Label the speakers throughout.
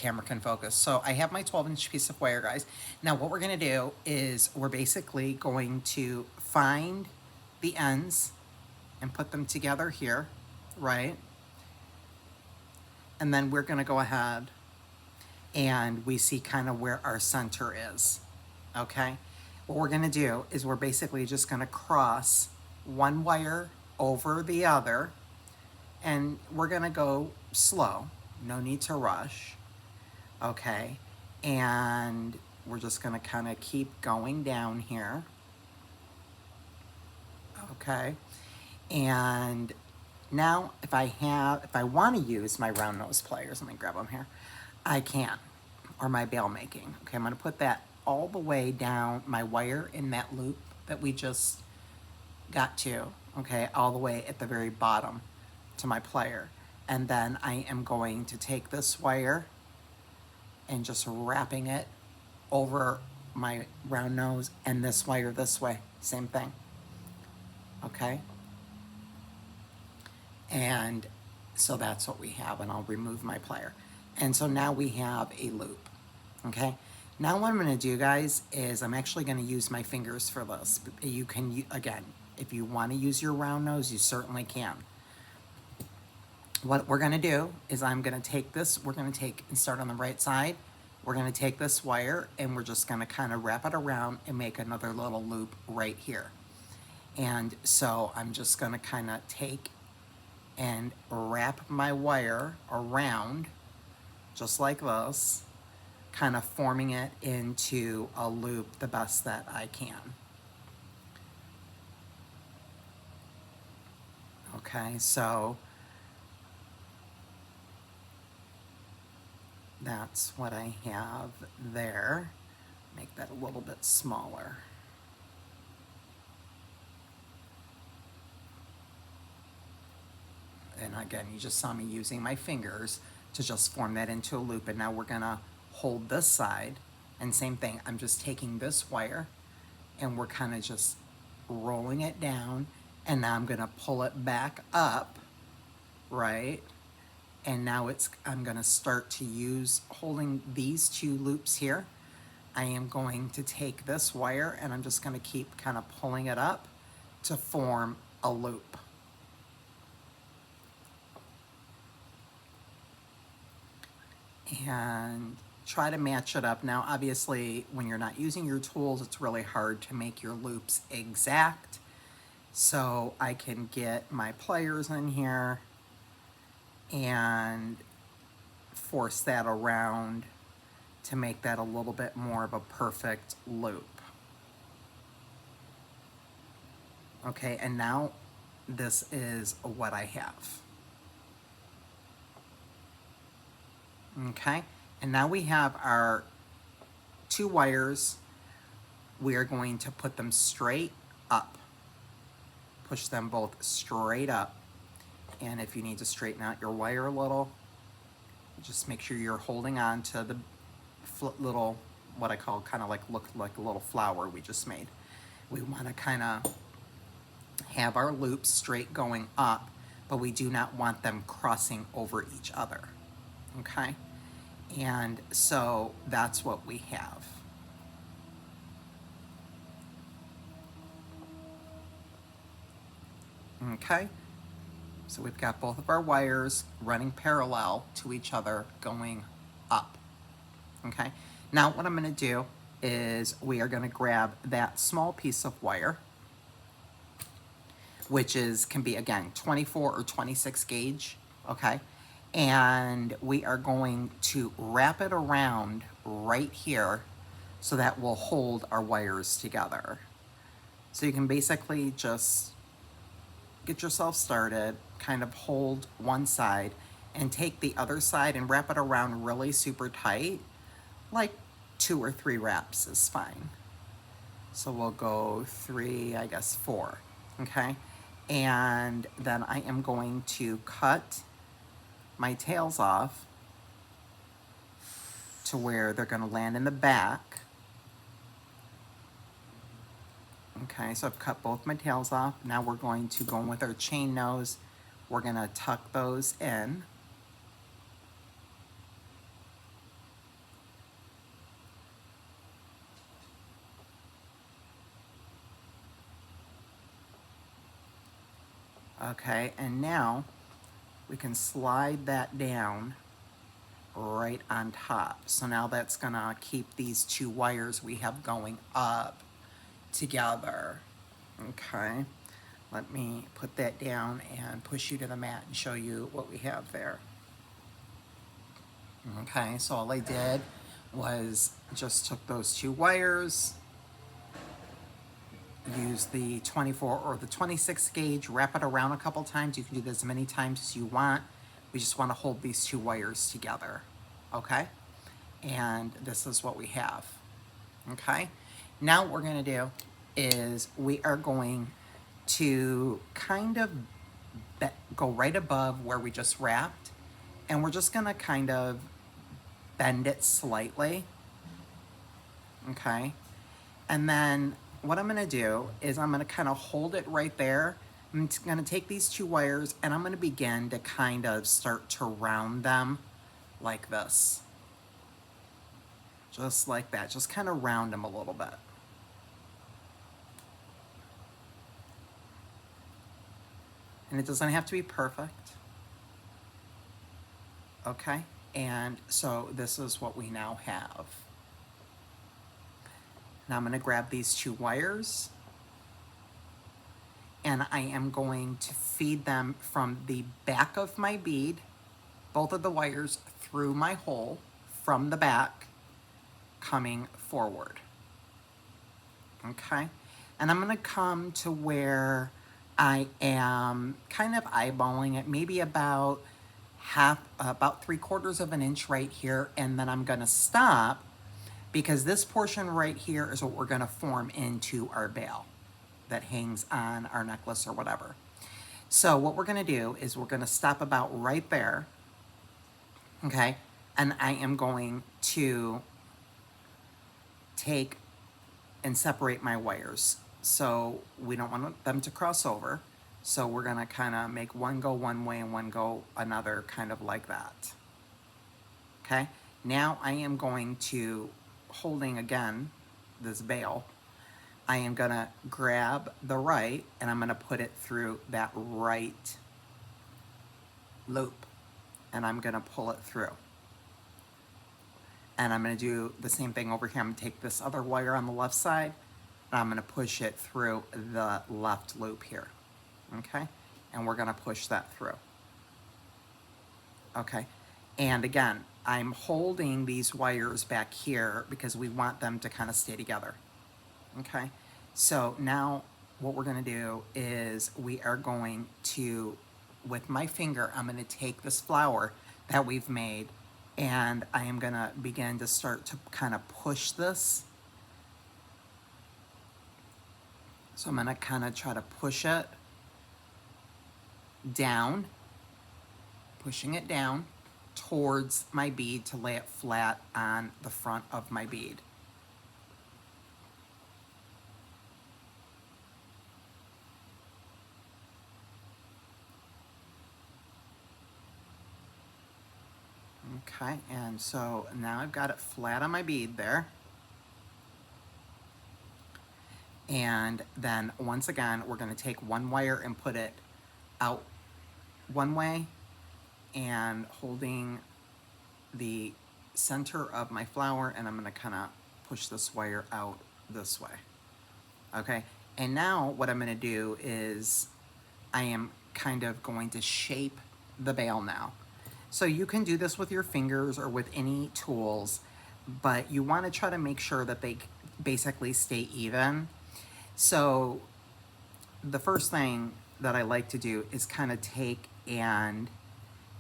Speaker 1: camera can focus. So I have my 12-inch piece of wire, guys. Now what we're gonna do is we're basically going to find the ends and put them together here, right? And then we're gonna go ahead and we see kind of where our center is, okay? What we're gonna do is we're basically just gonna cross one wire over the other, and we're gonna go slow, no need to rush, okay? And we're just gonna kind of keep going down here, okay? And now if I want to use my round nose pliers, let me grab them here, I can, or my bail making. Okay, I'm gonna put that all the way down my wire in that loop that we just got to, okay, all the way at the very bottom to my plier. And then I am going to take this wire and just wrapping it over my round nose, and this wire this way, same thing, okay? And so that's what we have, and I'll remove my plier. And so now we have a loop, okay? Now what I'm gonna do, guys, is I'm actually gonna use my fingers for this. You can, again, if you wanna use your round nose, you certainly can. What we're gonna do is I'm gonna take this, we're gonna take and start on the right side. We're gonna take this wire and we're just gonna kind of wrap it around and make another little loop right here. And so I'm just gonna kind of take and wrap my wire around just like this, kind of forming it into a loop the best that I can. Okay, so that's what I have there. Make that a little bit smaller. And again, you just saw me using my fingers to just form that into a loop. And now we're gonna hold this side, and same thing, I'm just taking this wire and we're kind of just rolling it down, and now I'm gonna pull it back up, right? And now I'm gonna start to use, holding these two loops here, I am going to take this wire and I'm just gonna keep kind of pulling it up to form a loop. And try to match it up. Now, obviously, when you're not using your tools, it's really hard to make your loops exact. So I can get my pliers in here and force that around to make that a little bit more of a perfect loop. Okay, and now this is what I have. Okay, and now we have our two wires. We are going to put them straight up. Push them both straight up. And if you need to straighten out your wire a little, just make sure you're holding on to the little, what I call kind of like, look like a little flower we just made. We want to kind of have our loops straight going up, but we do not want them crossing over each other. Okay, and so that's what we have. Okay, so we've got both of our wires running parallel to each other going up. Okay, now what I'm going to do is we are going to grab that small piece of wire, which can be, again, 24 or 26 gauge, okay? And we are going to wrap it around right here so that will hold our wires together. So you can basically just get yourself started, kind of hold one side and take the other side and wrap it around really super tight, like 2 or 3 wraps is fine. So we'll go 3, I guess 4, okay? And then I am going to cut my tails off to where they're going to land in the back. Okay, so I've cut both my tails off. Now we're going to go in with our chain nose. We're going to tuck those in. Okay, and now we can slide that down right on top. So now that's gonna keep these two wires we have going up together. Okay, let me put that down and push you to the mat and show you what we have there. Okay, so all I did was just took those two wires, use the 24 or the 26 gauge, wrap it around a couple times. You can do this as many times as you want. We just want to hold these two wires together, okay? And this is what we have, okay? Now what we're gonna do is we are going to kind of go right above where we just wrapped, and we're just gonna kind of bend it slightly, okay? And then what I'm gonna do is I'm gonna kind of hold it right there. I'm gonna take these two wires and I'm gonna begin to kind of start to round them like this. Just like that, just kind of round them a little bit. And it doesn't have to be perfect. Okay, and so this is what we now have. Now I'm going to grab these two wires and I am going to feed them from the back of my bead, both of the wires through my hole from the back, coming forward. Okay, and I'm going to come to where I am kind of eyeballing it, maybe about about 3/4 of an inch right here, and then I'm going to stop because this portion right here is what we're going to form into our bail that hangs on our necklace or whatever. So what we're going to do is we're going to stop about right there, okay, and I am going to take and separate my wires. So we don't want them to cross over. So we're gonna kind of make one go one way and one go another, kind of like that. Okay, now I am going to, holding again this bail, I am gonna grab the right and I'm gonna put it through that right loop and I'm gonna pull it through. And I'm gonna do the same thing over here. I'm gonna take this other wire on the left side and I'm gonna push it through the left loop here, okay? And we're gonna push that through, okay? And again, I'm holding these wires back here because we want them to kind of stay together, okay? So now what we're gonna do is we are going to, with my finger, I'm gonna take this flower that we've made and I am gonna begin to start to kind of push this. So I'm gonna kind of try to push it down, pushing it down towards my bead to lay it flat on the front of my bead. Okay, and so now I've got it flat on my bead there. And then once again, we're gonna take one wire and put it out one way and holding the center of my flower, and I'm gonna kind of push this wire out this way. Okay, and now what I'm gonna do is I am kind of going to shape the bail now. So you can do this with your fingers or with any tools, but you wanna try to make sure that they basically stay even. So the first thing that I like to do is kind of take and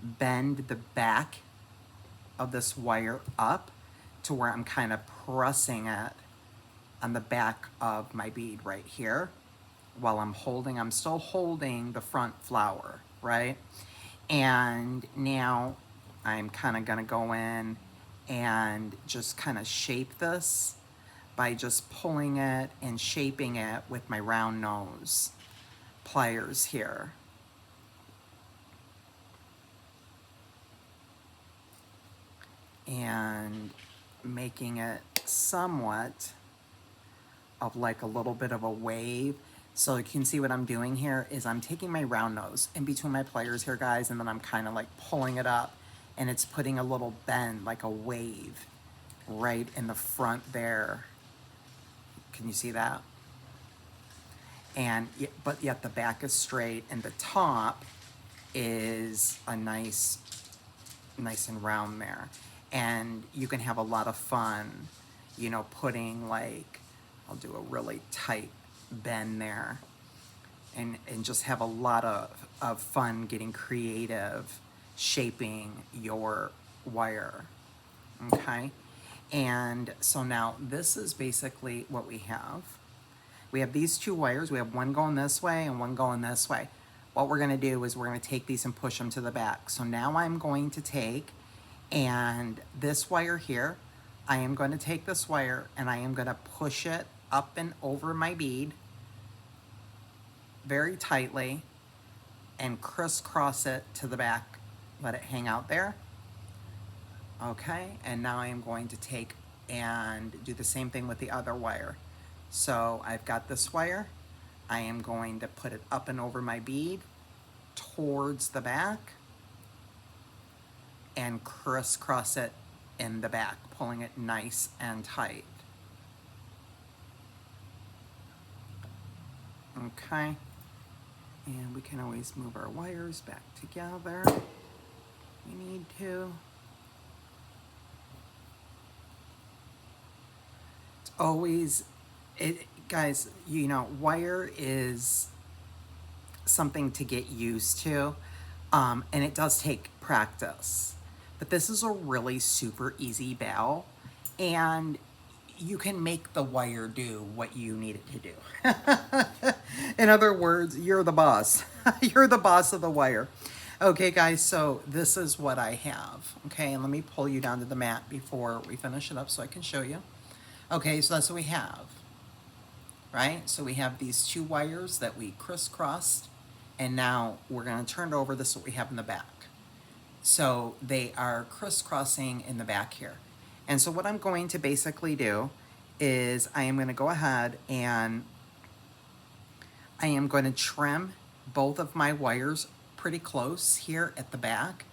Speaker 1: bend the back of this wire up to where I'm kind of pressing it on the back of my bead right here while I'm still holding the front flower, right? And now I'm kind of gonna go in and just kind of shape this by just pulling it and shaping it with my round nose pliers here. And making it somewhat of like a little bit of a wave. So you can see what I'm doing here is I'm taking my round nose in between my pliers here, guys, and then I'm kind of like pulling it up, and it's putting a little bend, like a wave, right in the front there. Can you see that? And but yet the back is straight, and the top is a nice and round there. And you can have a lot of fun, you know, putting like, I'll do a really tight bend there, and just have a lot of fun getting creative, shaping your wire, okay? And so now this is basically what we have. We have these two wires. We have one going this way and one going this way. What we're gonna do is we're gonna take these and push them to the back. So now I'm going to take, and this wire here, I am going to take this wire and I am going to push it up and over my bead very tightly and crisscross it to the back. Let it hang out there. Okay, and now I am going to take and do the same thing with the other wire. So I've got this wire. I am going to put it up and over my bead towards the back and crisscross it in the back, pulling it nice and tight. Okay, and we can always move our wires back together if we need to. It's always, guys, you know, wire is something to get used to, and it does take practice. But this is a really super easy bow, and you can make the wire do what you need it to do. In other words, you're the boss. You're the boss of the wire. Okay, guys, so this is what I have. Okay, and let me pull you down to the mat before we finish it up so I can show you. Okay, so that's what we have, right? So we have these two wires that we crisscrossed, and now we're going to turn it over. This is what we have in the back. So they are crisscrossing in the back here. And so what I'm going to basically do is I am going to go ahead and I am going to trim both of my wires pretty close here at the back.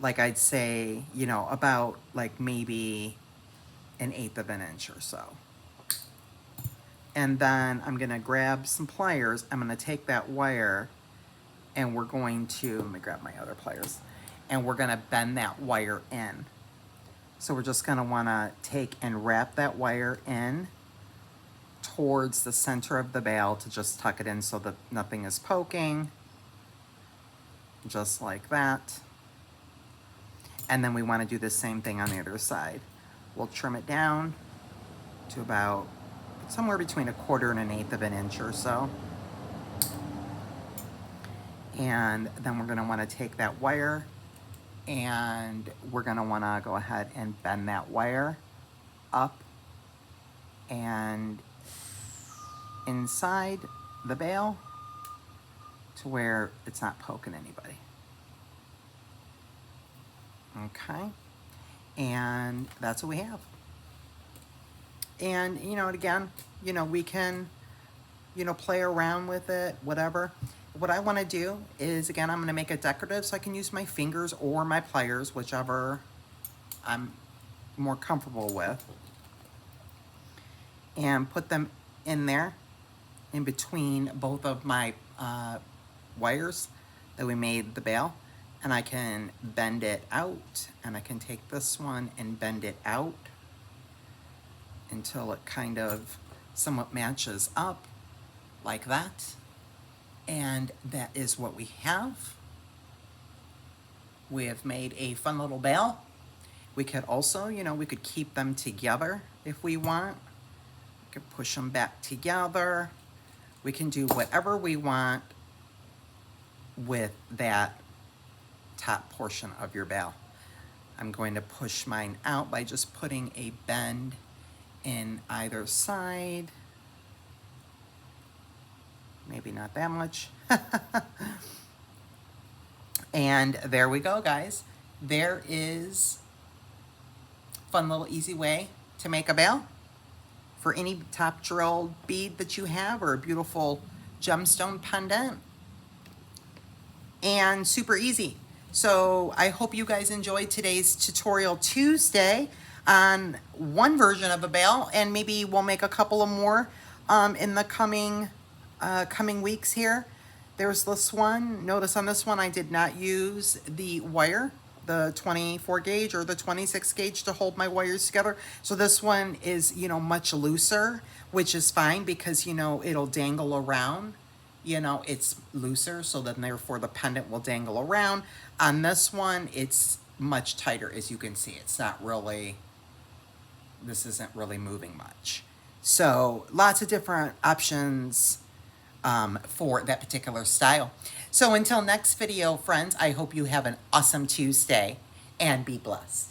Speaker 1: Like I'd say, you know, about like maybe 1/8 of an inch or so. And then I'm going to grab some pliers. I'm going to take that wire and we're going to, let me grab my other pliers, and we're going to bend that wire in. So we're just going to want to take and wrap that wire in towards the center of the bail to just tuck it in so that nothing is poking. Just like that. And then we want to do the same thing on the other side. We'll trim it down to about somewhere between 1/4 and 1/8 of an inch or so. And then we're going to want to take that wire and we're going to want to go ahead and bend that wire up and inside the bail to where it's not poking anybody. Okay, and that's what we have. And, you know, again, you know, we can, you know, play around with it, whatever. What I want to do is, again, I'm going to make it decorative so I can use my fingers or my pliers, whichever I'm more comfortable with, and put them in there in between both of my wires that we made the bail, and I can bend it out, and I can take this one and bend it out until it kind of somewhat matches up like that. And that is what we have. We have made a fun little bail. We could also, you know, we could keep them together if we want. We could push them back together. We can do whatever we want with that top portion of your bail. I'm going to push mine out by just putting a bend in either side. Maybe not that much. And there we go, guys. There is a fun little easy way to make a bail for any top drilled bead that you have, or a beautiful gemstone pendant. And super easy. So I hope you guys enjoyed today's Tutorial Tuesday on one version of a bell, and maybe we'll make a couple of more in the coming weeks here. There's this one. Notice on this one I did not use the wire, the 24 gauge or the 26 gauge to hold my wires together. So this one is, you know, much looser, which is fine because, you know, it'll dangle around. You know, it's looser, so then therefore the pendant will dangle around. On this one, it's much tighter, as you can see. It's not really, this isn't really moving much. So lots of different options for that particular style. So until next video, friends, I hope you have an awesome Tuesday and be blessed.